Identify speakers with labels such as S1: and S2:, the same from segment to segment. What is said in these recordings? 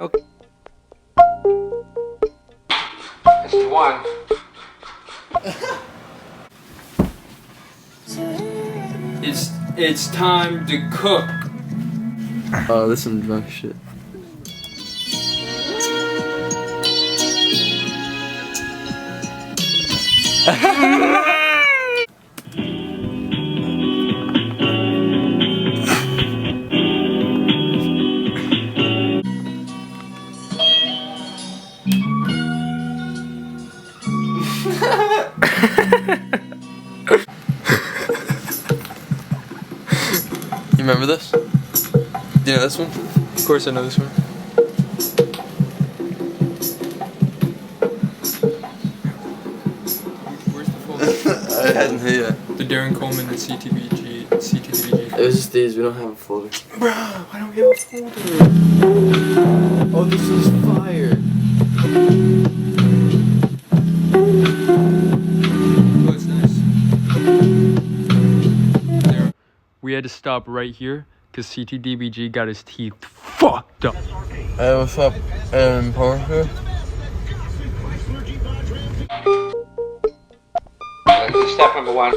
S1: Okay.
S2: This is one.
S1: It's time to cook.
S3: Oh, this is some drunk shit. You remember this? Do you know this one?
S1: Of course I know this one. Where's the folder?
S3: I hadn't hit yet.
S1: The Darren Coleman and C.T.D.B.G.
S3: It was just these, we don't have a folder.
S1: Bro, why don't we have a folder?
S3: Oh, this is fire.
S1: Oh, it's nice. There. We had to stop right here because C.T.D.B.G. got his teeth fucked up.
S3: Hey, what's up? Parker?
S2: This is step number one.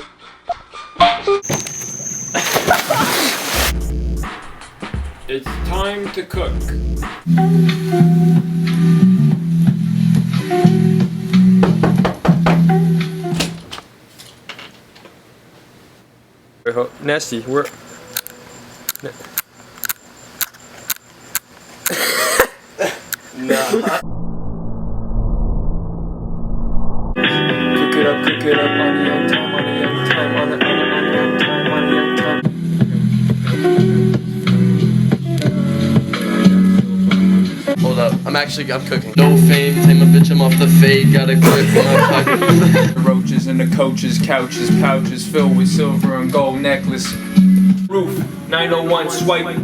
S1: It's time to cook. Nasty, where?
S3: Nah.
S1: Cook it up on the young time, on the young time, on the young time, on the young time.
S3: Hold up, I'm cooking. No fame, tame a bitch, I'm off the fade. Got a clip in my pocket.
S1: The roaches and the coaches, couches, pouches filled with silver and gold necklace. Roof, 901, swipe.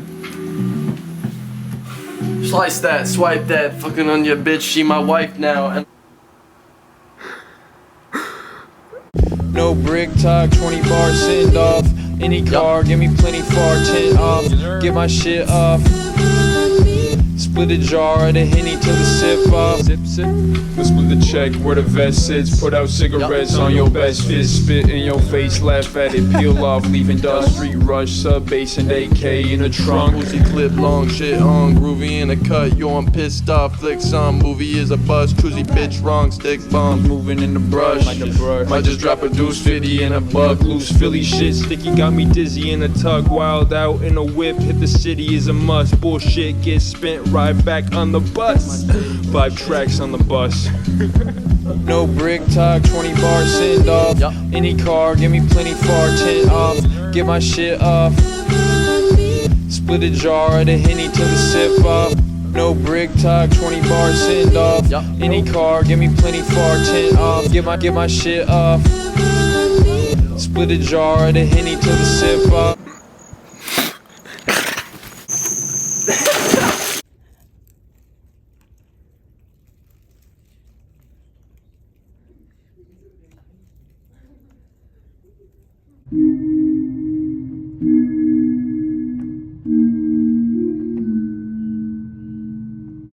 S3: Slice that, swipe that, fucking on your bitch, she my wife now. And
S1: No brick talk, 20 bar send off. Any car, give me plenty far, 10 off. Get my shit off. Split a jar of the Henny till the sip off. Sip, sip. Let's split the check where the vest sits. Put out cigarettes on your best fit. Spit in your face, laugh at it, peel off. Leaving dust, street rush, sub bass and AK in the trunk.
S3: Uzi clip, long shit on, groovy in a cut. Yo, I'm pissed off, flick some, movie is a bust. Cruisy bitch, wrong stick bomb,
S1: Moving in the brush.
S3: Might just drop a deuce 50 in a buck.
S1: Loose Philly shit, sticky got me dizzy in a tug. Wild out in a whip, hit the city is a must. Bullshit gets spent, ride back on the bus. 5 tracks on the bus. No brick talk, 20 bar send off. Any car, give me plenty far, 10 off. Get my shit off. Split a jar of the Henny till the sip off. No brick talk, 20 bar send off. Any car, give me plenty far, 10 off. Get my shit off. Split a jar of the Henny till the sip off.